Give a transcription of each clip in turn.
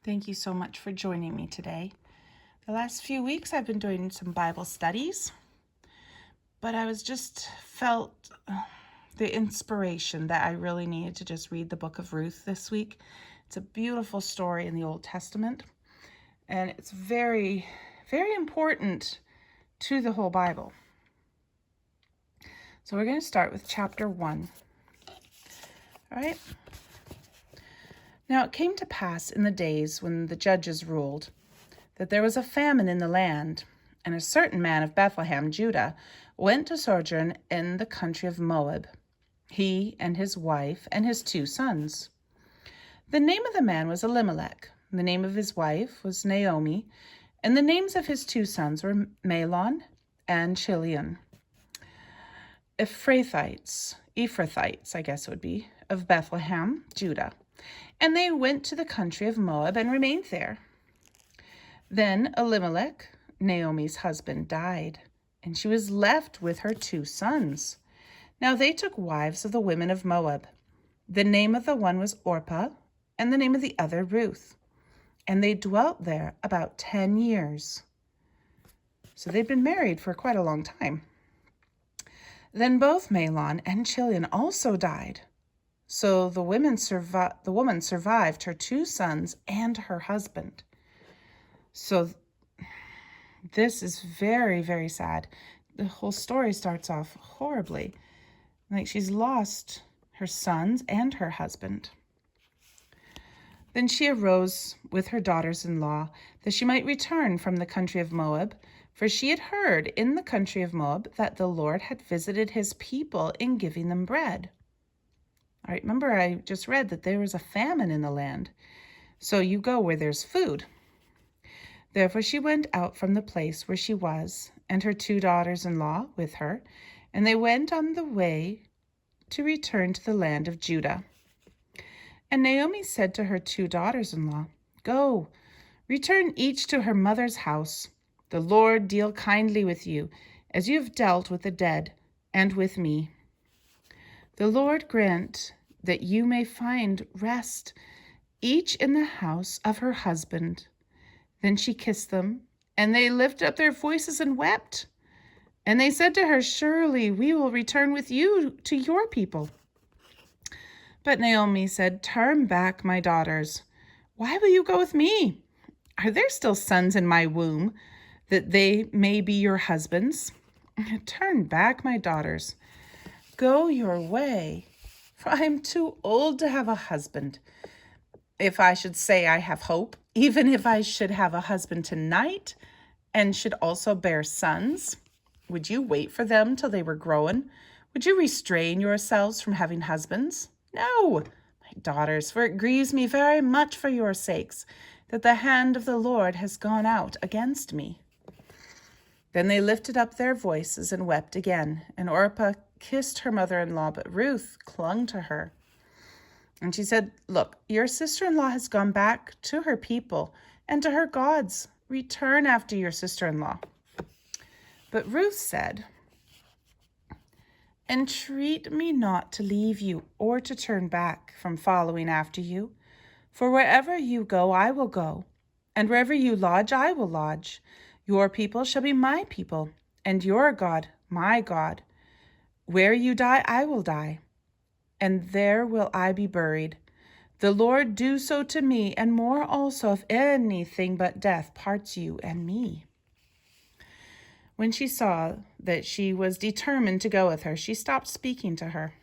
Thank you so much for joining me today. The last few weeks I've been doing some Bible studies, but I was just felt the inspiration that I really needed to just read the book of Ruth this week. It's a beautiful story in the Old Testament, and it's very, very important to the whole Bible. So we're going to start with chapter 1. All right. Now it came to pass in the days when the judges ruled that there was a famine in the land, and a certain man of Bethlehem, Judah, went to sojourn in the country of Moab, he and his wife and his 2 sons. The name of the man was Elimelech, the name of his wife was Naomi, and the names of his 2 sons were Mahlon and Chilion. Ephrathites, I guess it would be, of Bethlehem, Judah. And they went to the country of Moab and remained there. Then Elimelech, Naomi's husband, died, and she was left with her 2 sons. Now they took wives of the women of Moab. The name of the one was Orpah, and the name of the other Ruth. And they dwelt there about 10 years. So they'd been married for quite a long time. Then both Mahlon and Chilion also died. So the woman survived her 2 sons and her husband. So this is very, very sad. The whole story starts off horribly. Like she's lost her sons and her husband. Then she arose with her daughters-in-law that she might return from the country of Moab, for she had heard in the country of Moab that the Lord had visited his people in giving them bread. All right, remember I just read that there was a famine in the land. So you go where there's food. Therefore she went out from the place where she was, and her 2 daughters-in-law with her, and they went on the way to return to the land of Judah. And Naomi said to her 2 daughters-in-law, "Go, return each to her mother's house. The Lord deal kindly with you, as you have dealt with the dead, and with me. The Lord grant that you may find rest, each in the house of her husband." Then she kissed them, and they lifted up their voices and wept. And they said to her, "Surely we will return with you to your people." But Naomi said, "Turn back, my daughters. Why will you go with me? Are there still sons in my womb, that they may be your husbands? Turn back, my daughters. Go your way, for I am too old to have a husband. If I should say I have hope, even if I should have a husband tonight and should also bear sons, would you wait for them till they were grown? Would you restrain yourselves from having husbands? No, my daughters, for it grieves me very much for your sakes that the hand of the Lord has gone out against me." Then they lifted up their voices and wept again, and Orpah kissed her mother-in-law, but Ruth clung to her. And she said, "Look, your sister-in-law has gone back to her people and to her gods. Return after your sister-in-law." But Ruth said, "Entreat me not to leave you or to turn back from following after you. For wherever you go, I will go, and wherever you lodge, I will lodge. Your people shall be my people, and your God, my God. Where you die, I will die, and there will I be buried. The Lord do so to me, and more also, if anything but death parts you and me." When she saw that she was determined to go with her, she stopped speaking to her.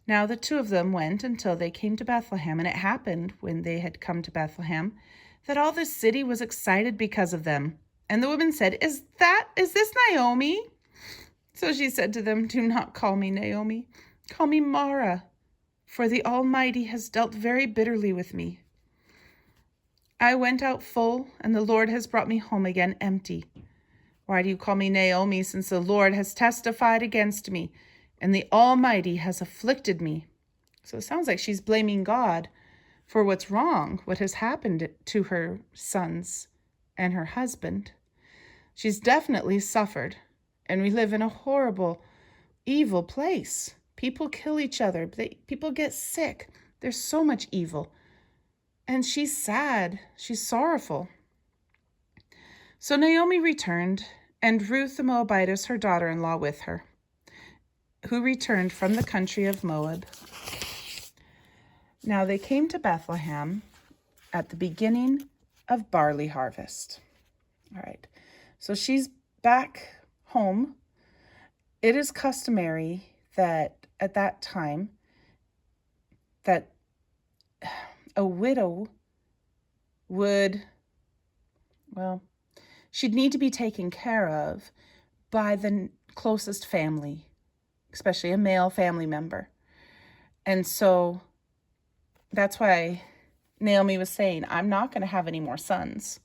Now the 2 of them went until they came to Bethlehem, and it happened, when they had come to Bethlehem, that all the city was excited because of them. And the woman said, Is this Naomi?" So she said to them, "Do not call me Naomi. Call me Mara, for the Almighty has dealt very bitterly with me. I went out full, and the Lord has brought me home again empty. Why do you call me Naomi, since the Lord has testified against me, and the Almighty has afflicted me?" So it sounds like she's blaming God for what's wrong, what has happened to her sons and her husband. She's definitely suffered, and we live in a horrible, evil place. People kill each other. People get sick. There's so much evil. and she's sad. She's sorrowful. So Naomi returned, and Ruth the Moabitess, her daughter-in-law, with her, who returned from the country of Moab. Now they came to Bethlehem at the beginning of barley harvest. All right, so she's back home. It is customary that at that time that a widow would, she'd need to be taken care of by the closest family, especially a male family member. And so that's why Naomi was saying, I'm not going to have any more sons.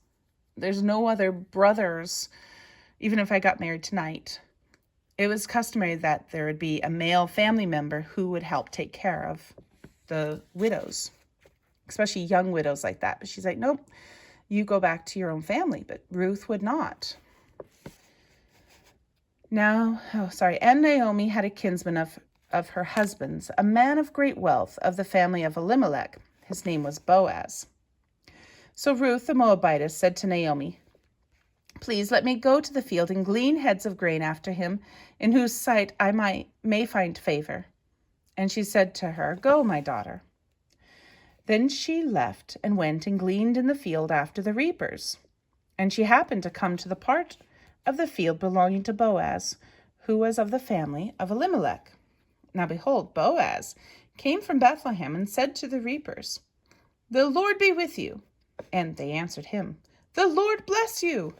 There's no other brothers, even if I got married tonight. It was customary that there would be a male family member who would help take care of the widows, especially young widows like that. But she's like, nope, you go back to your own family. But Ruth would not. And Naomi had a kinsman of her husband's, a man of great wealth of the family of Elimelech. His name was Boaz. So Ruth the Moabitess said to Naomi, please let me go to the field and glean heads of grain after him, in whose sight I may find favor. And she said to her, go, my daughter. Then she left and went and gleaned in the field after the reapers. And she happened to come to the part of the field belonging to Boaz, who was of the family of Elimelech. Now behold, Boaz came from Bethlehem and said to the reapers, the Lord be with you. And they answered him, the Lord bless you.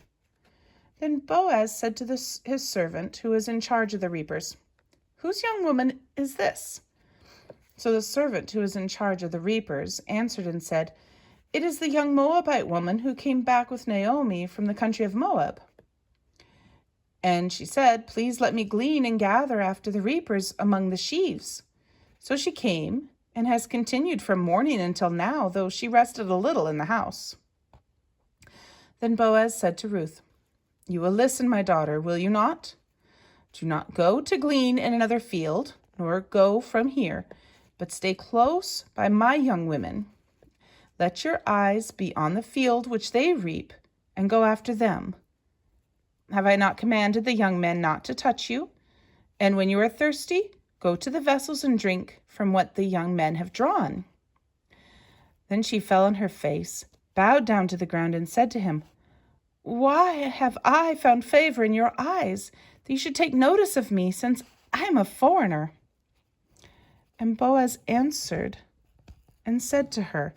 Then Boaz said to his servant who was in charge of the reapers, whose young woman is this? So the servant who was in charge of the reapers answered and said, it is the young Moabite woman who came back with Naomi from the country of Moab. And she said, please let me glean and gather after the reapers among the sheaves. So she came and has continued from morning until now, though she rested a little in the house. Then Boaz said to Ruth, you will listen, my daughter, will you not? Do not go to glean in another field, nor go from here, but stay close by my young women. Let your eyes be on the field which they reap, and go after them. Have I not commanded the young men not to touch you? And when you are thirsty, go to the vessels and drink from what the young men have drawn. Then she fell on her face, bowed down to the ground, and said to him, why have I found favor in your eyes, that you should take notice of me, since I am a foreigner? And Boaz answered and said to her,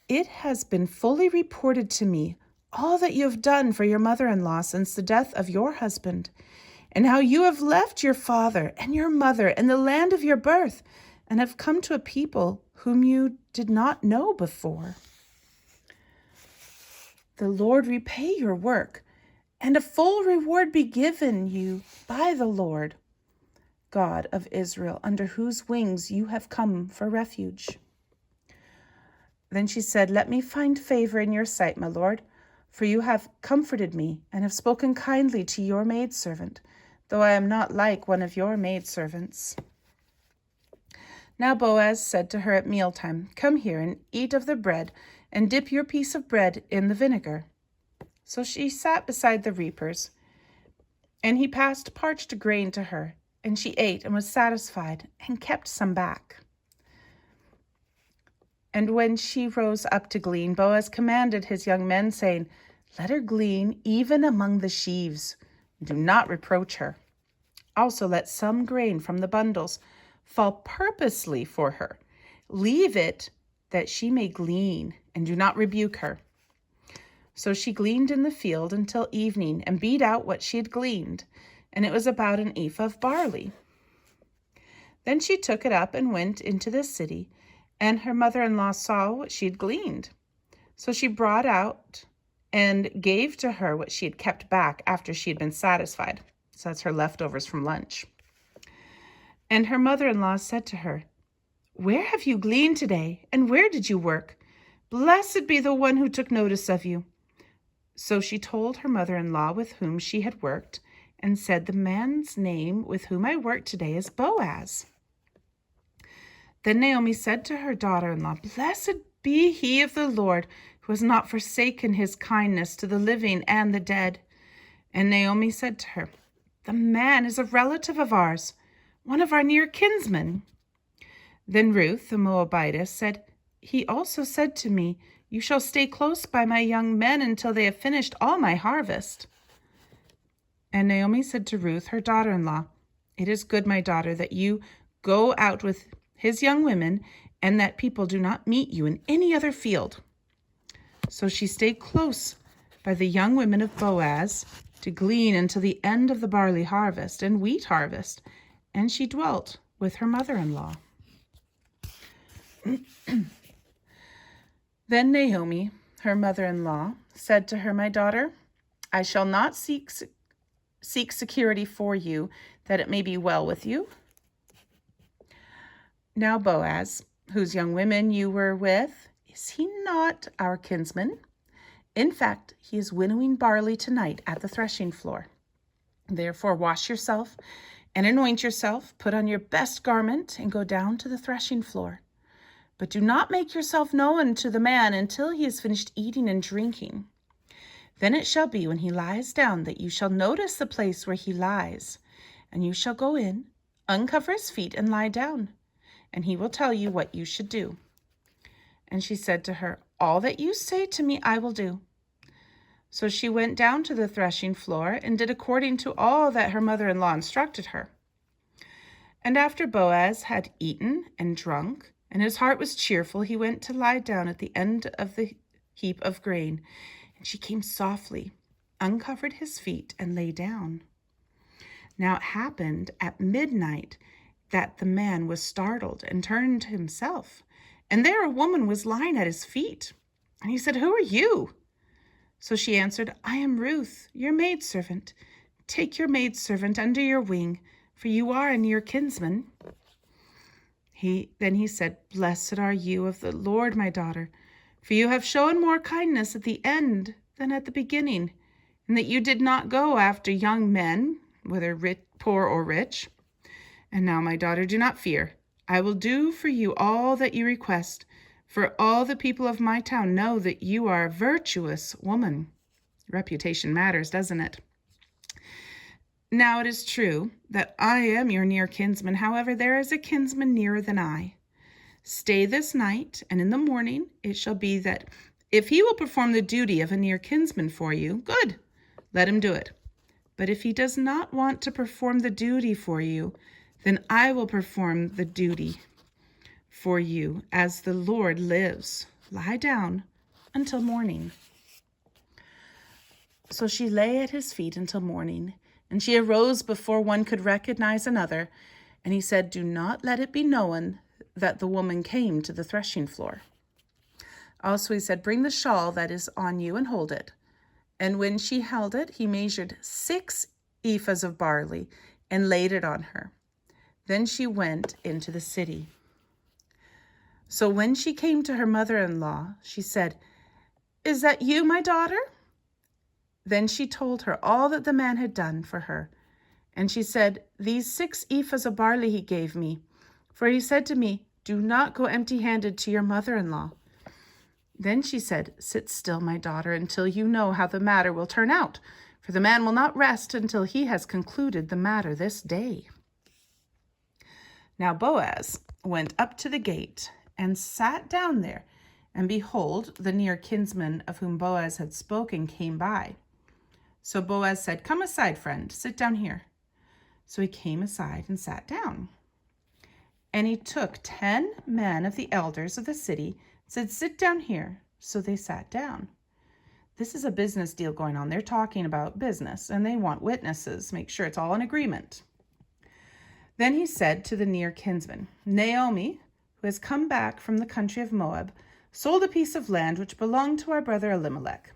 it has been fully reported to me all that you have done for your mother-in-law since the death of your husband, and how you have left your father and your mother and the land of your birth, and have come to a people whom you did not know before. The Lord repay your work, and a full reward be given you by the Lord, God of Israel, under whose wings you have come for refuge. Then she said, let me find favor in your sight, my Lord, for you have comforted me and have spoken kindly to your maidservant, though I am not like one of your maidservants. Now Boaz said to her at mealtime, come here and eat of the bread, and dip your piece of bread in the vinegar. So she sat beside the reapers, and he passed parched grain to her, and she ate and was satisfied, and kept some back. And when she rose up to glean, Boaz commanded his young men, saying, let her glean even among the sheaves. Do not reproach her. Also let some grain from the bundles fall purposely for her. Leave it that she may glean, and do not rebuke her. So she gleaned in the field until evening, and beat out what she had gleaned, and it was about an ephah of barley. Then she took it up and went into the city, and her mother-in-law saw what she had gleaned. So she brought out and gave to her what she had kept back after she had been satisfied. So that's her leftovers from lunch. And her mother-in-law said to her, where have you gleaned today, and where did you work? Blessed be the one who took notice of you. So she told her mother-in-law with whom she had worked, and said, the man's name with whom I worked today is Boaz. Then Naomi said to her daughter-in-law, blessed be he of the Lord, who has not forsaken his kindness to the living and the dead." And Naomi said to her, "The man is a relative of ours, one of our near kinsmen." Then Ruth, the Moabitess, said, "He also said to me, 'You shall stay close by my young men until they have finished all my harvest.'" And Naomi said to Ruth, her daughter-in-law, "It is good, my daughter, that you go out with his young women, and that people do not meet you in any other field." So she stayed close by the young women of Boaz to glean until the end of the barley harvest and wheat harvest, and she dwelt with her mother-in-law. Then Naomi, her mother-in-law, said to her, "My daughter, I shall not seek security for you, that it may be well with you." Now Boaz, whose young women you were with, is he not our kinsman? In fact, he is winnowing barley tonight at the threshing floor. Therefore wash yourself and anoint yourself, put on your best garment, and go down to the threshing floor. But do not make yourself known to the man until he has finished eating and drinking. Then it shall be when he lies down that you shall notice the place where he lies, and you shall go in, uncover his feet, and lie down, and he will tell you what you should do." And she said to her, "All that you say to me I will do." So she went down to the threshing floor and did according to all that her mother-in-law instructed her. And after Boaz had eaten and drunk, and his heart was cheerful, he went to lie down at the end of the heap of grain. And she came softly, uncovered his feet, and lay down. Now it happened at midnight that the man was startled and turned himself, and there a woman was lying at his feet. And he said, "Who are you?" So she answered, "I am Ruth, your maidservant. Take your maidservant under your wing, for you are a near kinsman." Then he said, "Blessed are you of the Lord, my daughter, for you have shown more kindness at the end than at the beginning, and that you did not go after young men, whether poor or rich. And now, my daughter, do not fear. I will do for you all that you request, for all the people of my town know that you are a virtuous woman." Reputation matters, doesn't it? "Now it is true that I am your near kinsman. However, there is a kinsman nearer than I. Stay this night, and in the morning it shall be that if he will perform the duty of a near kinsman for you, good, let him do it. But if he does not want to perform the duty for you, then I will perform the duty for you, as the Lord lives. Lie down until morning." So she lay at his feet until morning, and she arose before one could recognize another. And he said, "Do not let it be known that the woman came to the threshing floor." Also he said, "Bring the shawl that is on you and hold it." And when she held it, he measured 6 ephahs of barley and laid it on her. Then she went into the city. So when she came to her mother-in-law, she said, "Is that you, my daughter?" Then she told her all that the man had done for her. And she said, "These 6 ephahs of barley he gave me, for he said to me, 'Do not go empty-handed to your mother-in-law.'" Then she said, "Sit still, my daughter, until you know how the matter will turn out, for the man will not rest until he has concluded the matter this day." Now Boaz went up to the gate and sat down there, and behold, the near kinsman of whom Boaz had spoken came by. So Boaz said, "Come aside, friend, sit down here." So he came aside and sat down. And he took 10 men of the elders of the city, said, "Sit down here." So they sat down. This is a business deal going on. They're talking about business, and they want witnesses. Make sure it's all in agreement. Then he said to the near kinsman, "Naomi, who has come back from the country of Moab, sold a piece of land which belonged to our brother Elimelech.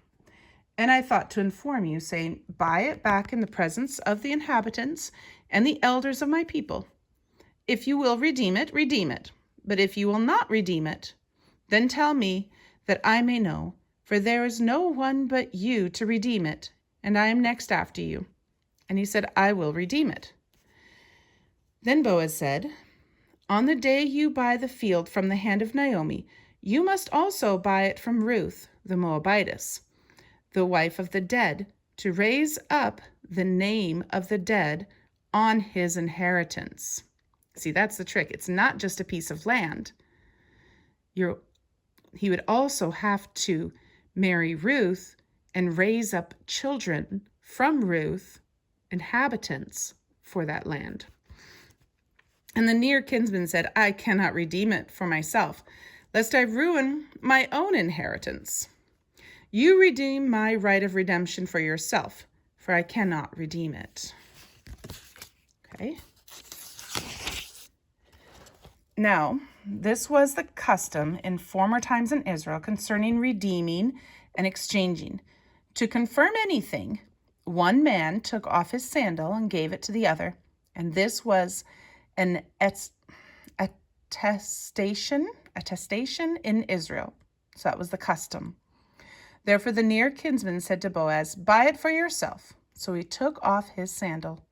And I thought to inform you, saying, 'Buy it back in the presence of the inhabitants and the elders of my people. If you will redeem it, redeem it. But if you will not redeem it, then tell me, that I may know, for there is no one but you to redeem it, and I am next after you.' And he said, 'I will redeem it.' Then Boaz said, 'On the day you buy the field from the hand of Naomi, You must also buy it from Ruth, the Moabitess, the wife of the dead, to raise up the name of the dead on his inheritance. See, that's the trick. It's not just a piece of land. He would also have to marry Ruth and raise up children from Ruth, inhabitants for that land. And the near kinsman said, I cannot redeem it for myself, lest I ruin my own inheritance. You redeem my right of redemption for yourself, for I cannot redeem it. Okay. Now, this was the custom in former times in Israel concerning redeeming and exchanging. To confirm anything, one man took off his sandal and gave it to the other, and this was an attestation in Israel. So that was the custom. Therefore the near kinsman said to Boaz, buy it for yourself. So he took off his sandal.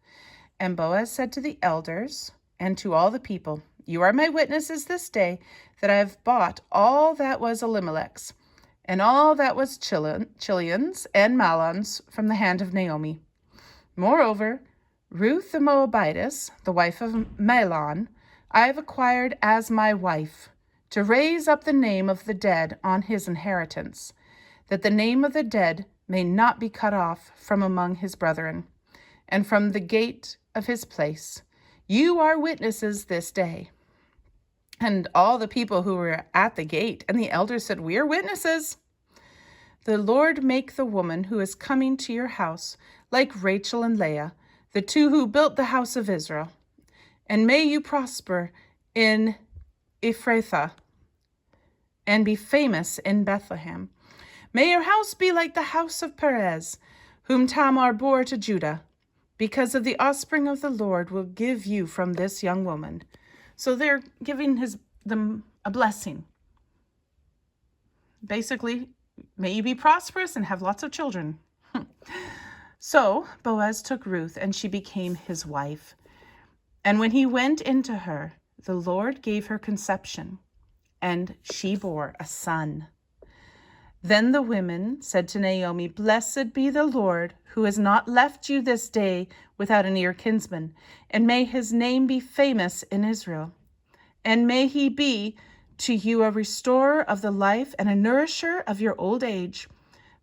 And Boaz said to the elders and to all the people, you are my witnesses this day that I have bought all that was Elimelech's, and all that was Chilion's and Mahlon's from the hand of Naomi. Moreover, Ruth the Moabitess, the wife of Mahlon, I have acquired as my wife, to raise up the name of the dead on his inheritance, that the name of the dead may not be cut off from among his brethren, and from the gate of his place. You are witnesses this day. And all the people who were at the gate and the elders said, we are witnesses. The Lord make the woman who is coming to your house like Rachel and Leah, the two who built the house of Israel. And may you prosper in Ephrathah and be famous in Bethlehem. May your house be like the house of Perez, whom Tamar bore to Judah, because of the offspring of the Lord will give you from this young woman. So they're giving them a blessing. Basically, may you be prosperous and have lots of children. So Boaz took Ruth, and she became his wife. And when he went into her, the Lord gave her conception, and she bore a son. Then the women said to Naomi, blessed be the Lord, who has not left you this day without a near kinsman, and may his name be famous in Israel. And may he be to you a restorer of the life and a nourisher of your old age.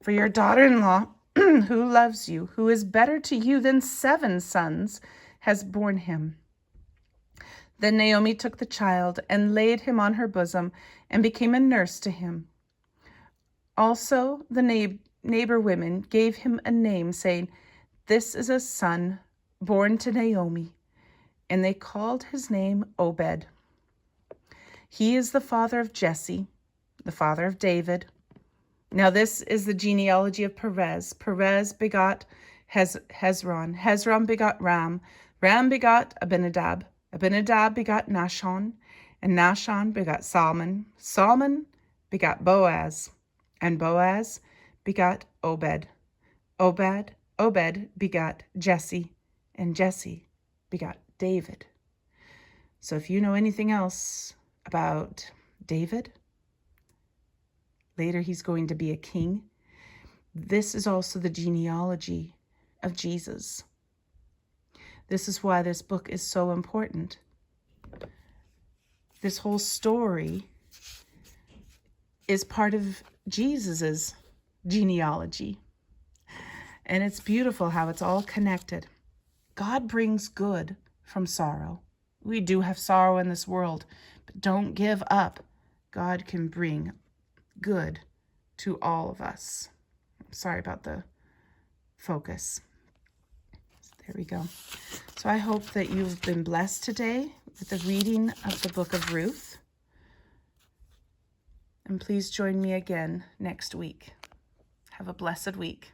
For your daughter-in-law, who loves you, who is better to you than 7 sons, has borne him. Then Naomi took the child and laid him on her bosom and became a nurse to him. Also the neighbor women gave him a name, saying, this is a son born to Naomi. And they called his name Obed. He is the father of Jesse, the father of David. Now this is the genealogy of Perez. Perez begot Hezron. Hezron begot Ram. Ram begot Abinadab. Abinadab begot Nahshon. And Nahshon begot Salmon. Salmon begot Boaz. And Boaz begot Obed. Obed begot Jesse. And Jesse begot David. So if you know anything else about David, later he's going to be a king. This is also the genealogy of Jesus. This is why this book is so important. This whole story is part of Jesus's genealogy. And it's beautiful how it's all connected. God brings good from sorrow. We do have sorrow in this world, but don't give up. God can bring good to all of us. I'm sorry about the focus. There we go. So I hope that you've been blessed today with the reading of the book of Ruth. And please join me again next week. Have a blessed week.